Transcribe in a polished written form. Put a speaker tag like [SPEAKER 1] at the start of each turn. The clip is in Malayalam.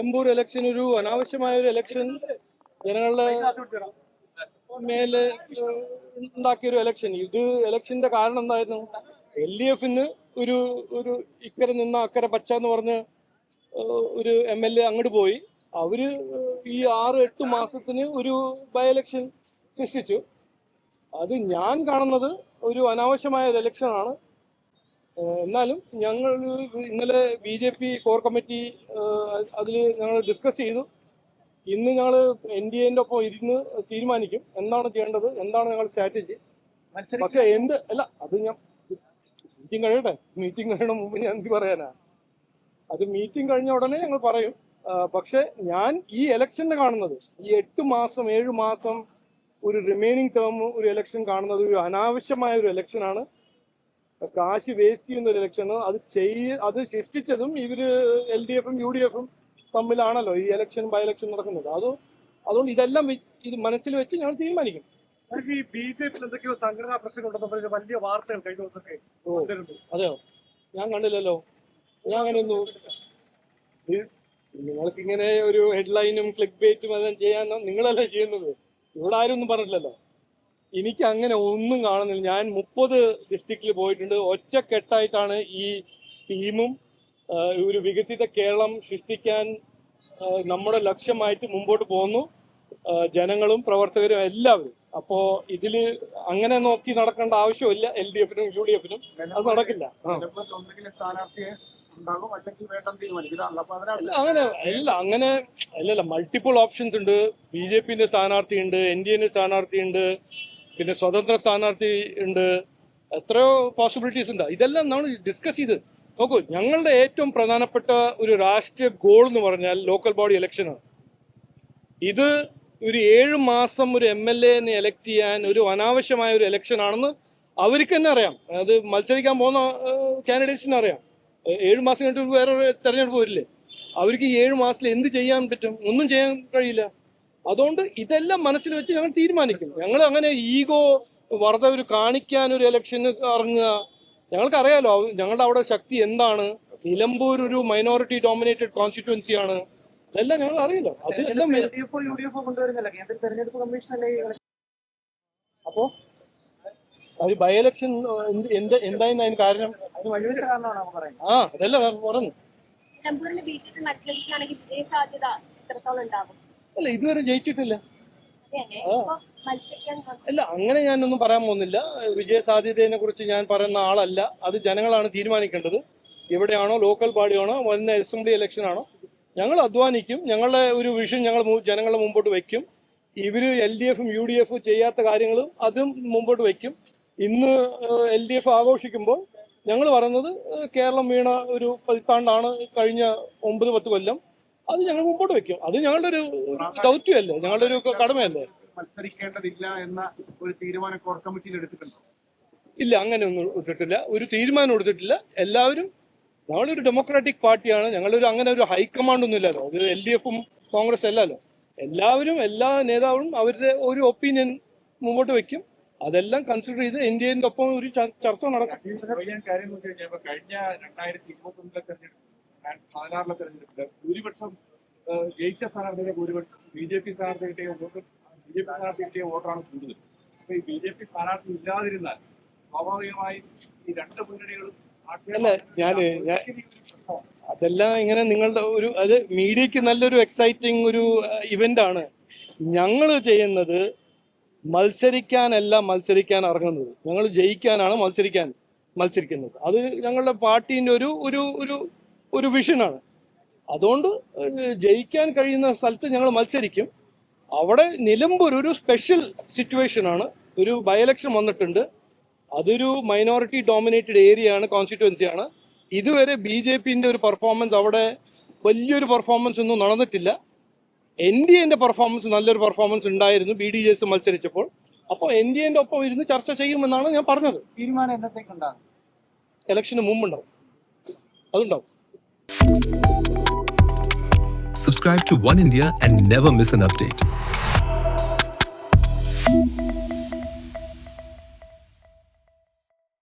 [SPEAKER 1] നിലമ്പൂർ ഇലക്ഷൻ ഒരു അനാവശ്യമായ ഒരു ഇലക്ഷൻ, ജനങ്ങളുടെ മേലെ ഉണ്ടാക്കിയ ഒരു ഇലക്ഷൻ. ഇത് ഇലക്ഷന്റെ കാരണം എന്തായിരുന്നു? LDF-ന് ഒരു ഒരു ഇക്കരെ നിന്ന് അക്കരെ പച്ച എന്ന് പറഞ്ഞ് ഒരു MLA അങ്ങോട്ട് പോയി. അവര് ഈ 6-8 മാസത്തിന് ഒരു ബൈ ഇലക്ഷൻ സൃഷ്ടിച്ചു. അത് ഞാൻ കാണുന്നത് ഒരു അനാവശ്യമായ ഒരു ഇലക്ഷനാണ്. എന്നാലും ഞങ്ങൾ ഇന്നലെ BJP കോർ കമ്മിറ്റി അതിൽ ഞങ്ങൾ ഡിസ്കസ് ചെയ്തു. ഇന്ന് ഞങ്ങൾ NDA-ന്റെ ഒപ്പം ഇരുന്ന് തീരുമാനിക്കും എന്താണ് ചെയ്യേണ്ടത്, എന്താണ് ഞങ്ങൾ സ്ട്രാറ്റജി. പക്ഷെ അത് ഞാൻ മീറ്റിംഗ് കഴിയട്ടെ. മീറ്റിംഗ് കഴിയണ മുമ്പ് ഞാൻ എന്ത് പറയാനാ? അത് മീറ്റിംഗ് കഴിഞ്ഞ ഉടനെ ഞങ്ങൾ പറയും. പക്ഷെ ഞാൻ ഈ ഇലക്ഷനെ കാണുന്നത്, ഈ 8 മാസം 7 മാസം ഒരു റിമൈനിങ് ടേം ഒരു ഇലക്ഷൻ കാണുന്നത് ഒരു അനാവശ്യമായ ഒരു ഇലക്ഷനാണ്. കാശ് വേസ്റ്റ് ചെയ്യുന്ന ഒരു ഇലക്ഷൻ. അത് സൃഷ്ടിച്ചതും ഇവര് LDF-ഉം UDF-ഉം തമ്മിലാണല്ലോ ഈ ഇലക്ഷൻ ബൈ ഇലക്ഷൻ നടക്കുന്നത്. അതുകൊണ്ട് ഇതെല്ലാം ഇത് മനസ്സിൽ വെച്ച് ഞങ്ങൾ തീരുമാനിക്കും.
[SPEAKER 2] ഈ BJP എന്തൊക്കെയോ സംഘടനാ പ്രശ്നങ്ങളുണ്ടെന്ന് വലിയ വാർത്തകൾ കഴിഞ്ഞ ദിവസമൊക്കെ.
[SPEAKER 1] അതെയോ? ഞാൻ കണ്ടില്ലല്ലോ. ഞാൻ അങ്ങനെയൊന്നും, നിങ്ങൾക്ക് ഇങ്ങനെ ഒരു ഹെഡ്ലൈനും ക്ലിക്ക് ബേറ്റും അതെല്ലാം ചെയ്യാൻ നിങ്ങളല്ലേ ചെയ്യുന്നത്. ഇവിടെ ആരും ഒന്നും പറഞ്ഞില്ലല്ലോ. എനിക്ക് അങ്ങനെ ഒന്നും കാണുന്നില്ല. ഞാൻ 30 ഡിസ്ട്രിക്റ്റിൽ പോയിട്ടുണ്ട്. ഒറ്റക്കെട്ടായിട്ടാണ് ഈ ടീമും ഒരു വികസിത കേരളം സൃഷ്ടിക്കാൻ നമ്മുടെ ലക്ഷ്യമായിട്ട് മുമ്പോട്ട് പോകുന്നു. ജനങ്ങളും പ്രവർത്തകരും എല്ലാവരും. അപ്പോ ഇതില് അങ്ങനെ നോക്കി നടക്കേണ്ട ആവശ്യമില്ല. LDF-നും UDF-നും അത് നടക്കില്ല. അങ്ങനെ മൾട്ടിപ്പിൾ ഓപ്ഷൻസ് ഉണ്ട്. BJP-ന്റെ സ്ഥാനാർത്ഥി ഉണ്ട്, NDA-ന്റെ സ്ഥാനാർത്ഥി ഉണ്ട്, പിന്നെ സ്വതന്ത്ര സ്ഥാനാർത്ഥി ഉണ്ട്. എത്രയോ പോസിബിലിറ്റീസ് ഉണ്ട്. ഇതെല്ലാം നമ്മൾ ഡിസ്കസ് ചെയ്ത് നോക്കൂ. ഞങ്ങളുടെ ഏറ്റവും പ്രധാനപ്പെട്ട ഒരു രാഷ്ട്രീയ ഗോൾ എന്ന് പറഞ്ഞാൽ ലോക്കൽ ബോഡി ഇലക്ഷനാണ്. ഇത് ഒരു 7 മാസം ഒരു MLA-നെ എലക്ട് ചെയ്യാൻ ഒരു അനാവശ്യമായ ഒരു ഇലക്ഷൻ ആണെന്ന് അവർക്ക് തന്നെ അറിയാം. അത് മത്സരിക്കാൻ പോകുന്ന കാൻഡിഡേറ്റ്സിന് അറിയാം. 7 മാസം കഴിഞ്ഞിട്ട് വേറൊരു തെരഞ്ഞെടുപ്പ് വരില്ലേ? അവർക്ക് ഈ 7 മാസത്തിൽ എന്ത് ചെയ്യാൻ പറ്റും? ഒന്നും ചെയ്യാൻ കഴിയില്ല. അതുകൊണ്ട് ഇതെല്ലാം മനസ്സിൽ വെച്ച് ഞങ്ങൾ തീരുമാനിക്കും. ഞങ്ങൾ അങ്ങനെ ഈഗോ വെറുതെ ഒരു കാണിക്കാൻ ഒരു ഇലക്ഷന് ഇറങ്ങുക. ഞങ്ങൾക്കറിയാലോ ഞങ്ങളുടെ അവിടെ ശക്തി എന്താണ്. നിലമ്പൂർ ഒരു മൈനോറിറ്റി ഡോമിനേറ്റഡ് കോൺസ്റ്റിറ്റ്യുവൻസിയാണ്. അതെല്ലാം ഞങ്ങൾ അറിയില്ല. അത് എല്ലാം അപ്പോ ഒരു ബൈ ഇലക്ഷൻ എന്തായിരുന്നു അതിന് കാരണം? അതല്ല പറഞ്ഞു. അല്ല, ഇതുവരെ ജയിച്ചിട്ടില്ല. അല്ല, അങ്ങനെ ഞാനൊന്നും പറയാൻ പോകുന്നില്ല. വിജയ സാധ്യതയെ കുറിച്ച് ഞാൻ പറയുന്ന ആളല്ല. അത് ജനങ്ങളാണ് തീരുമാനിക്കേണ്ടത്. എവിടെയാണോ ലോക്കൽ ബോഡിയാണോ വരുന്ന അസംബ്ലി ഇലക്ഷൻ ആണോ, ഞങ്ങൾ അധ്വാനിക്കും. ഞങ്ങളുടെ ഒരു വിഷൻ ഞങ്ങൾ ജനങ്ങളെ മുമ്പോട്ട് വയ്ക്കും. ഇവര് LDF-ഉം UDF-ഉം ചെയ്യാത്ത കാര്യങ്ങളും അതും മുമ്പോട്ട് വയ്ക്കും. ഇന്ന് LDF ആഘോഷിക്കുമ്പോൾ ഞങ്ങൾ പറയുന്നത് കേരളം വീണ ഒരു പതിറ്റാണ്ടാണ് കഴിഞ്ഞ 9-10 കൊല്ലം. അത് ഞങ്ങൾ മുമ്പോട്ട് വെക്കും. അത് ഞങ്ങളുടെ ഒരു ദൗത്യമല്ലേ, ഞങ്ങളുടെ ഒരു കടമയല്ലേ.
[SPEAKER 2] മത്സരിക്കേണ്ടതില്ല എന്ന ഒരു തീരുമാനം കോർ കമ്മിറ്റിയിൽ എടുത്തിട്ടുണ്ടോ?
[SPEAKER 1] ഇല്ല, അങ്ങനെയൊന്നും എടുത്തിട്ടില്ല. ഒരു തീരുമാനം എടുത്തിട്ടില്ല. എല്ലാവരും, ഞങ്ങളൊരു ഡെമോക്രാറ്റിക് പാർട്ടിയാണ്. ഞങ്ങളൊരു അങ്ങനെ ഒരു ഹൈക്കമാൻഡ് ഒന്നും ഇല്ലല്ലോ. ഒരു LDF-ഉം കോൺഗ്രസ് അല്ലല്ലോ. എല്ലാവരും എല്ലാ നേതാവും അവരുടെ ഒരു ഒപ്പീനിയൻ മുമ്പോട്ട് വെക്കും. അതെല്ലാം കൺസിഡർ ചെയ്ത് NDA-ന്റെ ഒപ്പം ഒരു ചർച്ച നടക്കും.
[SPEAKER 2] കഴിഞ്ഞ 2021 തെരഞ്ഞെടുപ്പില് ഭൂരിപക്ഷം ജയിച്ച സ്ഥാനാർത്ഥിയുടെ ഭൂരിപക്ഷം BJP സ്ഥാനാർത്ഥി കിട്ടിയ വോട്ടാണ് കൂടുതൽ. അപ്പൊ ഈ BJP സ്ഥാനാർത്ഥി ഇല്ലാതിരുന്നാൽ സ്വാഭാവികമായും ഈ 2 മുന്നണികളും
[SPEAKER 1] അതെല്ലാം ഇങ്ങനെ നിങ്ങളുടെ ഒരു അത് മീഡിയക്ക് നല്ലൊരു എക്സൈറ്റിംഗ് ഒരു ഇവന്റ് ആണ്. ഞങ്ങൾ ചെയ്യുന്നത് മത്സരിക്കാൻ ഇറങ്ങുന്നത്. ഞങ്ങൾ ജയിക്കാനാണ് മത്സരിക്കുന്നത്. അത് ഞങ്ങളുടെ പാർട്ടീൻ്റെ ഒരു വിഷനാണ്. അതുകൊണ്ട് ജയിക്കാൻ കഴിയുന്ന സ്ഥലത്ത് ഞങ്ങൾ മത്സരിക്കും. അവിടെ നിലമ്പൂർ ഒരു സ്പെഷ്യൽ സിറ്റുവേഷനാണ്. ഒരു ബൈ ഇലക്ഷൻ വന്നിട്ടുണ്ട്. അതൊരു മൈനോറിറ്റി ഡോമിനേറ്റഡ് ഏരിയയാണ്, കോൺസ്റ്റിറ്റ്യുവൻസിയാണ്. ഇതുവരെ BJP-ന്റെ ഒരു പെർഫോമൻസ് അവിടെ വലിയൊരു പെർഫോമൻസ് ഒന്നും നടന്നിട്ടില്ല. NDA-ന്റെ പെർഫോമൻസ് നല്ലൊരു പെർഫോമൻസ് ഉണ്ടായിരുന്നു BDJS മത്സരിച്ചപ്പോൾ. അപ്പോൾ NDA-ന്റെ ഒപ്പം ഇരുന്ന് ചർച്ച ചെയ്യുമെന്നാണ് ഞാൻ പറഞ്ഞത്.
[SPEAKER 2] തീരുമാനം എന്നത്തേക്കുണ്ടാകും?
[SPEAKER 1] ഇലക്ഷന് മുമ്പുണ്ടാവും. അതുണ്ടാവും.
[SPEAKER 3] Subscribe to One India and never miss an update.